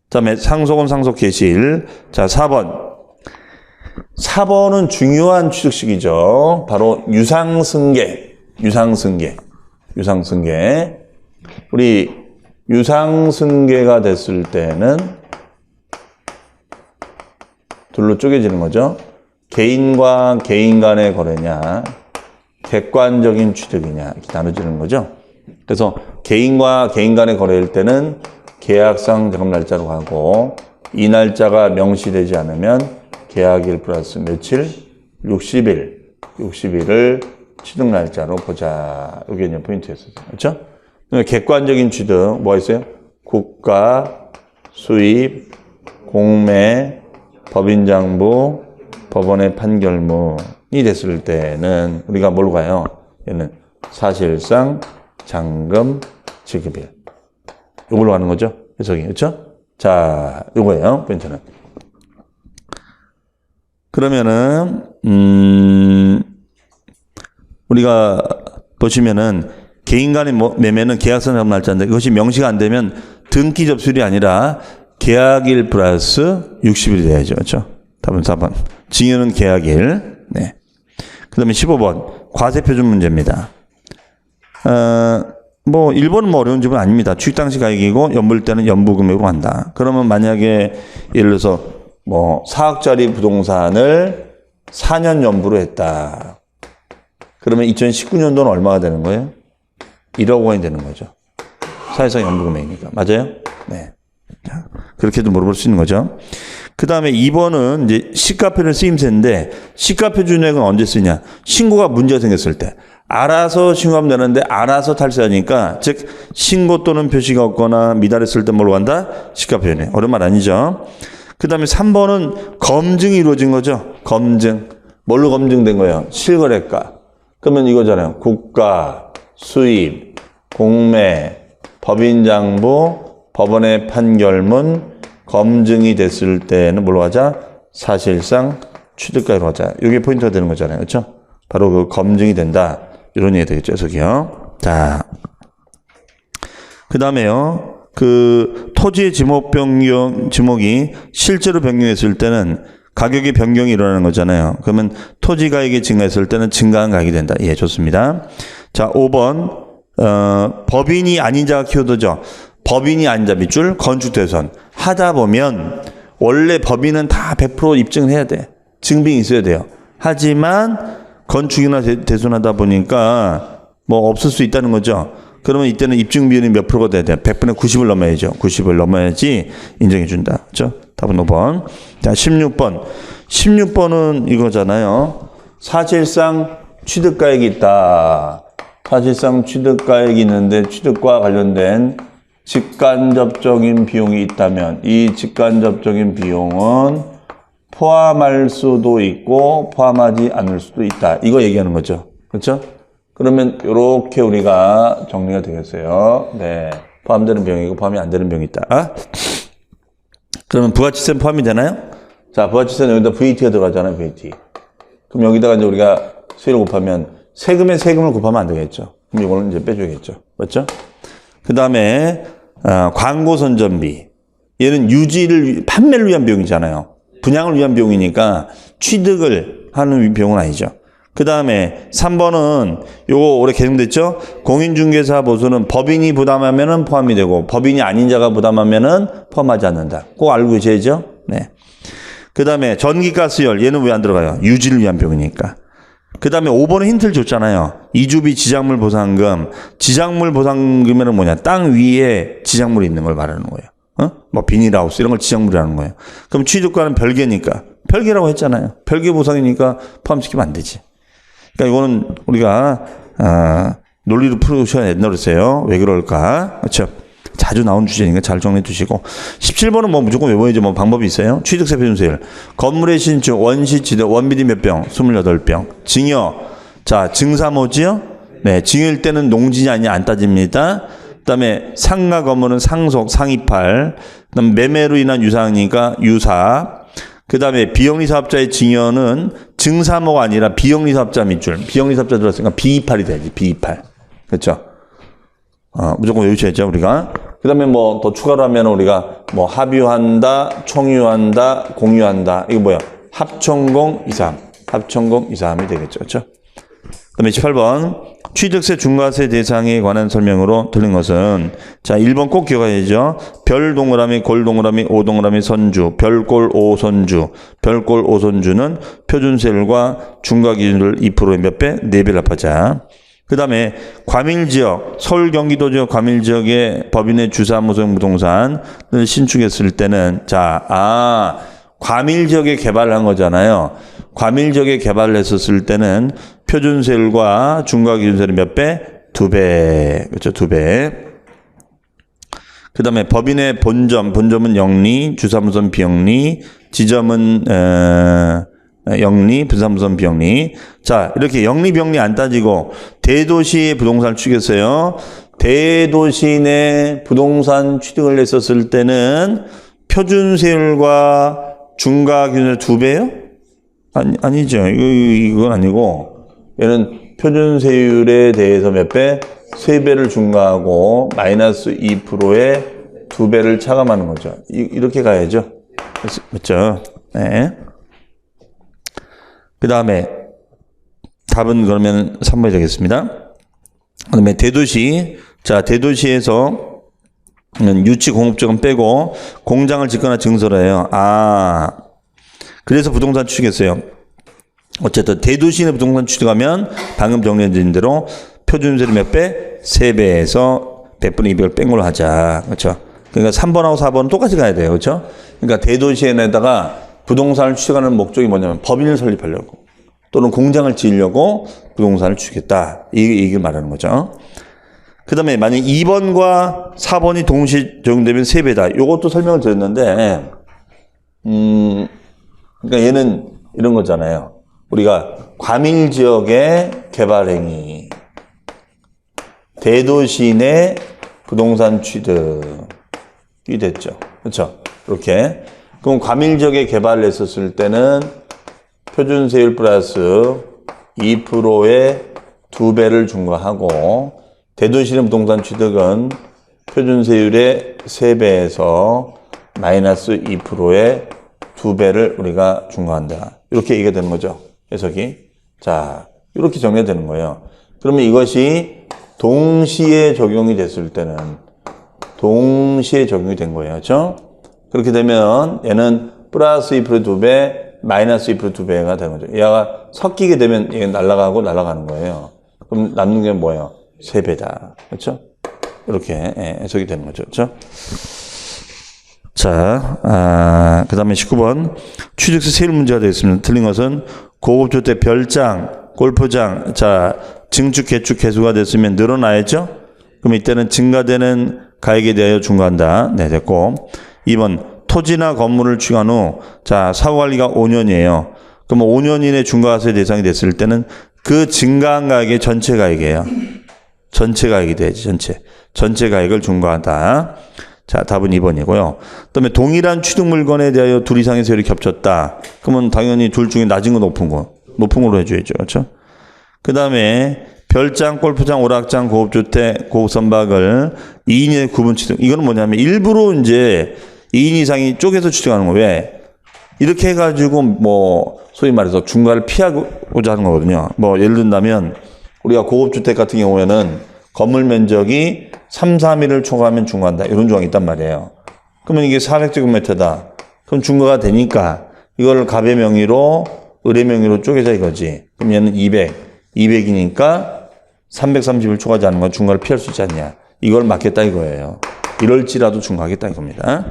그다음에 상속은 상속 개시일. 자, 4번. 4번은 중요한 취득 시기죠. 바로 유상승계. 우리 유상승계가 됐을 때는 둘로 쪼개지는 거죠. 개인과 개인 간의 거래냐, 객관적인 취득이냐 이렇게 나눠지는 거죠. 그래서 개인과 개인 간의 거래일 때는 계약상 작업 날짜로 가고 이 날짜가 명시되지 않으면 계약일 플러스 며칠? 60일을 취득 날짜로 보자. 이게 이제 포인트였어요. 그렇죠? 객관적인 취득 뭐가 있어요? 국가, 수입, 공매, 법인장부, 법원의 판결문이 됐을 때는 우리가 뭘로 가요? 얘는 사실상 잔금 지급일. 이걸로 가는 거죠? 해석이. 그렇죠? 자, 이거예요. 포인트는. 그러면은 우리가 보시면은 개인 간의 매매는 계약서 작업 날짜인데 그것이 명시가 안 되면 등기 접수일이 아니라 계약일 플러스 60일이 돼야죠. 그렇죠? 답은 4번. 증여는 계약일. 네. 그다음에 15번. 과세표준 문제입니다. 뭐 1번은 뭐 어려운 질문 아닙니다. 취득 당시 가액이고 연부일 때는 연부금액으로 한다. 그러면 만약에 예를 들어서 뭐 4억짜리 부동산을 4년 연부로 했다. 그러면 2019년도는 얼마가 되는 거예요? 1억 원이 되는 거죠. 사실상 연부금액이니까. 맞아요? 네. 자, 그렇게도 물어볼 수 있는 거죠. 그 다음에 2번은 이제 시가표준 쓰임새인데 시가표준액은 언제 쓰냐? 신고가 문제가 생겼을 때. 알아서 신고하면 되는데 알아서 탈세하니까 즉 신고 또는 표시가 없거나 미달했을 때 뭘로 간다? 시가표준액. 어려운 말 아니죠. 그 다음에 3번은 검증이 이루어진 거죠. 검증. 뭘로 검증된 거예요? 실거래가. 그러면 이거잖아요. 국가, 수입, 공매, 법인장부, 법원의 판결문, 검증이 됐을 때는 뭘로 하자? 사실상 취득가액으로 하자. 이게 포인트가 되는 거잖아요. 그렇죠? 바로 그 검증이 된다. 이런 얘기 되겠죠. 저기요. 자. 그 다음에요. 그 토지의 지목이 실제로 변경했을 때는 가격의 변경이 일어나는 거잖아요. 그러면 토지 가격이 증가했을 때는 증가한 가격이 된다. 예, 좋습니다. 자, 5번. 법인이 아닌 자가 키워드죠. 법인이 아닌 자 밑줄 건축대손 하다 보면 원래 법인은 다 100% 입증을 해야 돼. 증빙이 있어야 돼요. 하지만 건축이나 대손하다 보니까 뭐 없을 수 있다는 거죠. 그러면 이때는 입증 비율이 몇 프로가 돼야 돼요? 100분의 90을 넘어야죠. 90을 넘어야지 인정해 준다. 그렇죠? 답은 5번. 자, 16번. 16번은 이거잖아요. 사실상 취득가액이 있다. 사실상 취득가액이 있는데 취득과 관련된 직간접적인 비용이 있다면 이 직간접적인 비용은 포함할 수도 있고 포함하지 않을 수도 있다. 이거 얘기하는 거죠. 그렇죠? 그러면 이렇게 우리가 정리가 되겠어요. 네, 포함되는 비용이고 포함이 안 되는 비용이 있다. 그러면 부가치세는 포함이 되나요? 자, 부가치세는 여기다 VT가 들어가잖아요. VT. 그럼 여기다가 이제 우리가 세율을 곱하면 세금에 세금을 곱하면 안 되겠죠. 그럼 이거는 이제 빼줘야겠죠. 맞죠? 그 다음에 광고 선전비. 얘는 판매를 위한 비용이잖아요. 분양을 위한 비용이니까 취득을 하는 비용은 아니죠. 그 다음에 3번은 요거 올해 개정됐죠? 공인중개사 보수는 법인이 부담하면은 포함이 되고 법인이 아닌 자가 부담하면은 포함하지 않는다. 꼭 알고 계셔야죠? 네. 그 다음에 전기가스열. 얘는 왜 안 들어가요? 유지를 위한 비용이니까. 그 다음에 5번은 힌트를 줬잖아요. 이주비 지작물 보상금. 지작물 보상금에는 뭐냐? 땅 위에 지작물이 있는 걸 말하는 거예요. 뭐 비닐하우스 이런 걸 지작물이라는 거예요. 그럼 취득과는 별개니까. 별개라고 했잖아요. 별개 보상이니까 포함시키면 안 되지. 그러니까 이거는 우리가 논리로 풀으셔야 된다고 그랬어요. 왜 그럴까? 그렇죠? 자주 나온 주제니까 잘 정리해 두시고. 17번은 뭐 무조건 외워야죠. 뭐 방법이 있어요. 취득세 표준세율. 건물의 신축, 원시지대, 원비리 몇 병? 28병. 증여. 자, 증사 뭐지요? 네, 증여일 때는 농지냐 아니냐 안 따집니다. 그 다음에 상가 건물은 상속, 상이팔. 그 다음에 매매로 인한 유상이니까 유사. 그 다음에 비영리 사업자의 증여는 증사모가 아니라 비영리 사업자 밑줄. 비영리 사업자 들었으니까 비이팔이 돼야지. 비이팔. 그렇죠? 무조건 외우셔야죠, 우리가. 그 다음에 뭐 더 추가로 하면 우리가 뭐 합유한다, 총유한다, 공유한다. 이거 뭐야? 합총공 2,3. 합총공 2,3이 되겠죠. 그렇죠? 그 다음에 18번. 취득세 중과세 대상에 관한 설명으로 틀린 것은 자 1번 꼭 기억해야죠. 별 동그라미 골 동그라미 오 동그라미 선주 별골 오 선주 별골 오 선주는 표준세율과 중과기준을 2%의 몇 배? 4배를 합하자. 그 다음에 과밀지역 서울 경기도 지역 과밀지역의 법인의 주사무소 부동산을 신축했을 때는 자 과밀지역에 개발을 한 거잖아요. 과밀지역에 개발을 했었을 때는 표준세율과 중과기준세율이 몇 배? 2배. 그렇죠? 2배. 그 다음에 법인의 본점은 영리, 주사무소는 비영리, 지점은 영리, 부사무소는 비영리. 자, 이렇게 영리, 비영리 안 따지고 대도시의 부동산을 취득했어요. 대도시 내 부동산 취득을 했었을 때는 표준세율과 중과기준세율 2배요? 아니죠. 이건 아니고 얘는 표준세율에 대해서 몇 배? 3배를 중과하고 마이너스 2%에 2배를 차감하는 거죠. 이렇게 가야죠. 맞죠? 네. 그 다음에 답은 그러면 3번이 되겠습니다. 그 다음에 대도시. 자, 대도시에서 유치 공업적은 빼고 공장을 짓거나 증설을 해요. 그래서 부동산 취득했어요. 어쨌든 대도시 내 부동산 취득하면 방금 정리해드린 대로 표준세율 몇 배? 3배에서 100분의 200을 뺀 걸로 하자. 그렇죠? 그러니까 3번하고 4번은 똑같이 가야 돼요. 그렇죠? 그러니까 대도시에다가 부동산을 취득하는 목적이 뭐냐면 법인을 설립하려고 또는 공장을 지으려고 부동산을 취득했다. 이게 말하는 거죠. 그 다음에 만약 2번과 4번이 동시에 적용되면 3배다. 이것도 설명을 드렸는데 그러니까 얘는 이런 거잖아요. 우리가 과밀지역의 개발행위, 대도시 내 부동산 취득이 됐죠. 그렇죠? 이렇게. 그럼 과밀지역에 개발을 했었을 때는 표준세율 플러스 2%의 2배를 중과하고 대도시 내 부동산 취득은 표준세율의 3배에서 마이너스 2%의 2배를 우리가 중과한다. 이렇게 얘기가 되는 거죠. 해석이. 자, 이렇게 정리가 되는 거예요. 그러면 이것이 동시에 적용이 됐을 때는 동시에 적용이 된 거예요. 그렇죠? 그렇게 되면 얘는 플러스 2% 2배, 마이너스 2% 2배가 되는 거죠. 얘가 섞이게 되면 얘가 날아가고 날아가는 거예요. 그럼 남는 게 뭐예요? 3배다. 그렇죠? 이렇게 해석이 되는 거죠. 그렇죠? 자, 그 다음에 19번. 취득세 세율 문제가 되겠습니다. 틀린 것은 고급주택 별장, 골프장, 자, 증축, 개축, 개수가 됐으면 늘어나야죠? 그럼 이때는 증가되는 가액에 대하여 중과한다. 네, 됐고. 2번 토지나 건물을 취득한 후 자, 사후 관리가 5년이에요. 그럼 5년 이내 중과세 대상이 됐을 때는 그 증가한 가액의 전체 가액이에요. 전체 가액이 돼야지, 전체 가액을 중과한다. 자, 답은 2번이고요. 그다음에 동일한 취득 물건에 대하여 둘 이상의 세율이 겹쳤다. 그러면 당연히 둘 중에 낮은 거 높은 걸로 해줘야죠. 그렇죠? 그다음에 별장, 골프장, 오락장, 고급주택, 고급선박을 2인 이내 구분 취득. 이거는 뭐냐면 일부러 이제 2인 이상이 쪼개서 취득하는 거예요. 왜? 이렇게 해가지고 뭐 소위 말해서 중과를 피하고자 하는 거거든요. 뭐 예를 든다면 우리가 고급주택 같은 경우에는 건물 면적이 3, 4미를 초과하면 중과한다. 이런 조항이 있단 말이에요. 그러면 이게 400제곱미터다. 그럼 중과가 되니까 이걸 갑의 명의로 을의 명의로 쪼개자 이거지. 그럼 얘는 200이니까 330을 초과하지 않는 건 중과를 피할 수 있지 않냐. 이걸 막겠다 이거예요. 이럴지라도 중과하겠다 이겁니다.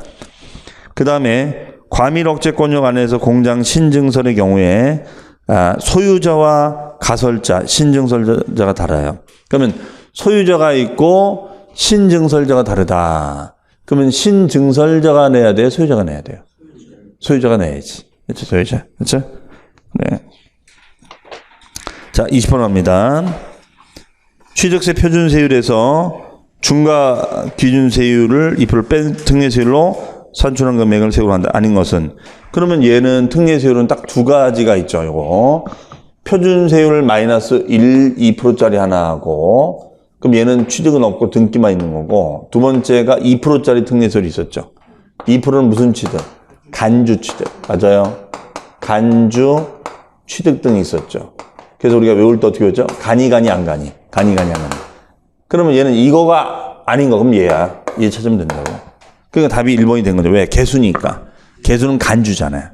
그 다음에 과밀 억제권역 안에서 공장 신증설의 경우에 소유자와 가설자, 신증설자가 달라요. 그러면 소유자가 있고 신증설자가 다르다. 그러면 신증설자가 내야 돼요? 소유자가 내야 돼요? 소유자가 내야지. 그렇죠? 소유자. 그렇죠? 네. 자, 20번 갑니다. 취득세 표준세율에서 중과 기준세율을 2% 뺀 특례세율로 산출한 금액을 세율로 한다. 아닌 것은. 그러면 얘는 특례세율은 딱 두 가지가 있죠. 이거. 표준세율 마이너스 1, 2%짜리 하나 하고, 그럼 얘는 취득은 없고 등기만 있는 거고, 두 번째가 2%짜리 특례세율이 있었죠. 2%는 무슨 취득? 간주 취득. 맞아요. 간주 취득 등이 있었죠. 그래서 우리가 외울 때 어떻게 했죠? 간이 안 가니. 그러면 얘는 이거가 아닌 거. 그럼 얘야. 얘 찾으면 된다고. 그러니까 답이 1번이 된 거죠. 왜? 개수니까. 개수는 간주잖아요.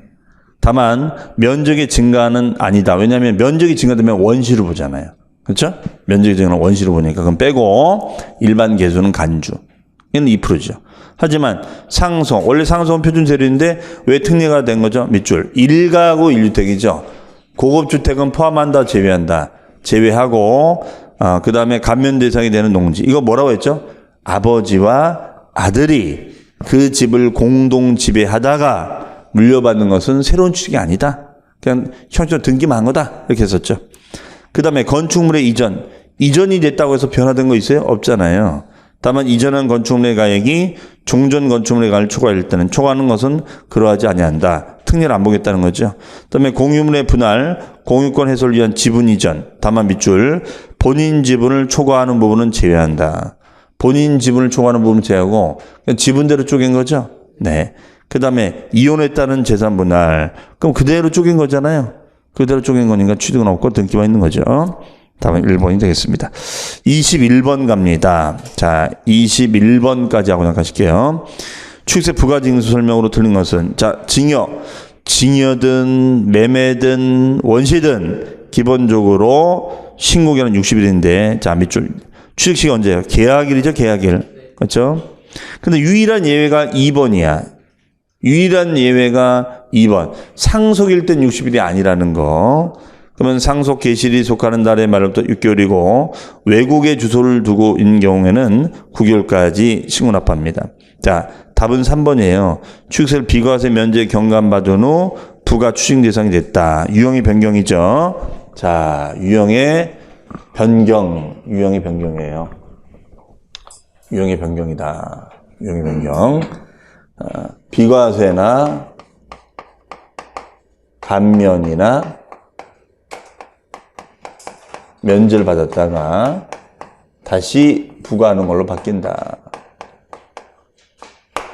다만 면적의 증가는 아니다. 왜냐하면 면적이 증가되면 원시로 보잖아요. 그렇죠? 면적이 증가는 원시로 보니까 그럼 빼고 일반 개수는 간주. 얘는 2%죠. 하지만 상속, 원래 상속은 표준세율인데 왜 특례가 된 거죠? 밑줄. 1가구 1주택이죠. 고급주택은 포함한다, 제외한다. 제외하고 그 다음에 감면 대상이 되는 농지. 이거 뭐라고 했죠? 아버지와 아들이 그 집을 공동 지배하다가 물려받는 것은 새로운 취득이 아니다. 그냥 형식적으로 등기만 한 거다. 이렇게 했었죠. 그 다음에 건축물의 이전이 됐다고 해서 변화된 거 있어요? 없잖아요. 다만 이전한 건축물의 가액이 종전 건축물의 가액을 초과할 때는 초과하는 것은 그러하지 아니한다. 특례를 안 보겠다는 거죠. 그다음에 공유물의 분할, 공유권 해소를 위한 지분 이전. 다만 밑줄 본인 지분을 초과하는 부분은 제외한다. 본인 지분을 초과하는 부분은 제외하고 그냥 지분대로 쪼갠 거죠. 네. 그 다음에 이혼했다는 재산 분할. 그럼 그대로 쪼갠 거잖아요. 그대로 쪼갠 거니까 취득은 없고 등기만 있는 거죠. 답은 1번이 되겠습니다. 21번 갑니다. 자, 21번까지 하고 나가실게요. 취득세 부가징수 설명으로 틀린 것은 자, 징여든 매매든 원시든 기본적으로 신고기한은 60일인데 자, 밑줄 취득시기 언제예요? 계약일이죠, 계약일. 그렇죠? 근데 유일한 예외가 2번이야. 유일한 예외가 2번. 상속일 땐 60일이 아니라는 거. 그러면 상속 개시일이 속하는 달의 말로부터 6개월이고 외국에 주소를 두고 있는 경우에는 9개월까지 신고 납부합니다. 자, 답은 3번이에요. 취득세를 비과세 면제 경감받은 후 부가 추징 대상이 됐다. 유형의 변경이죠. 자, 유형의 변경이에요. 유형의 변경이다. 유형의 변경. 비과세나 감면이나 면제를 받았다가 다시 부과하는 걸로 바뀐다.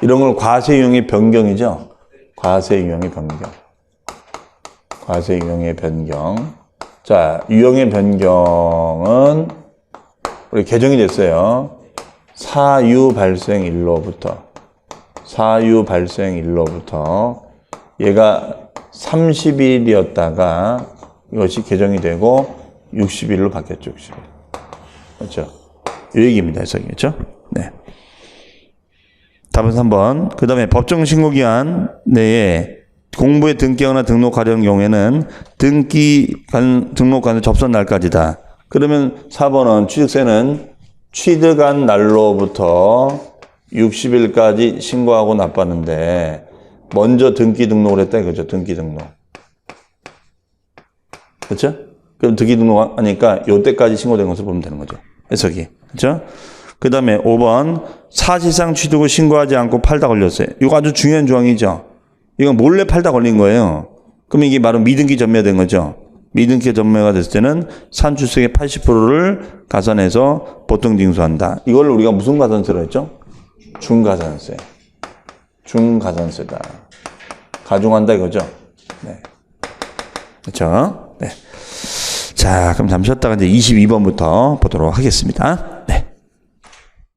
이런 걸 과세 유형의 변경이죠. 과세 유형의 변경. 자, 유형의 변경은 우리 개정이 됐어요. 사유 발생일로부터 얘가 30일이었다가 이것이 개정이 되고 60일로 바뀌었죠. 60일. 그렇죠? 이 얘기입니다. 해석이겠죠? 네. 답은 3번. 그 다음에 법정 신고기한 내에 공부에 등기하거나 등록하려는 경우에는 등록하는 접선 날까지다. 그러면 4번은 취득세는 취득한 날로부터 60일까지 신고하고 납부하는데 먼저 등기 등록을 했다 이거죠. 등기 등록. 그렇죠? 그럼 등기 등록하니까 요때까지 신고된 것을 보면 되는 거죠. 해석이. 그렇죠? 그 다음에 5번 사실상 취득을 신고하지 않고 팔다 걸렸어요. 이거 아주 중요한 조항이죠. 이건 몰래 팔다 걸린 거예요. 그럼 이게 바로 미등기 전매된 거죠. 미등기 전매가 됐을 때는 산출세의 80%를 가산해서 보통 징수한다. 이걸 우리가 무슨 가산세로 했죠? 중가산세. 중가산세다. 가중한다 이거죠. 네. 그렇죠? 네. 자, 그럼 잠시 쉬었다가 이제 22번부터 보도록 하겠습니다.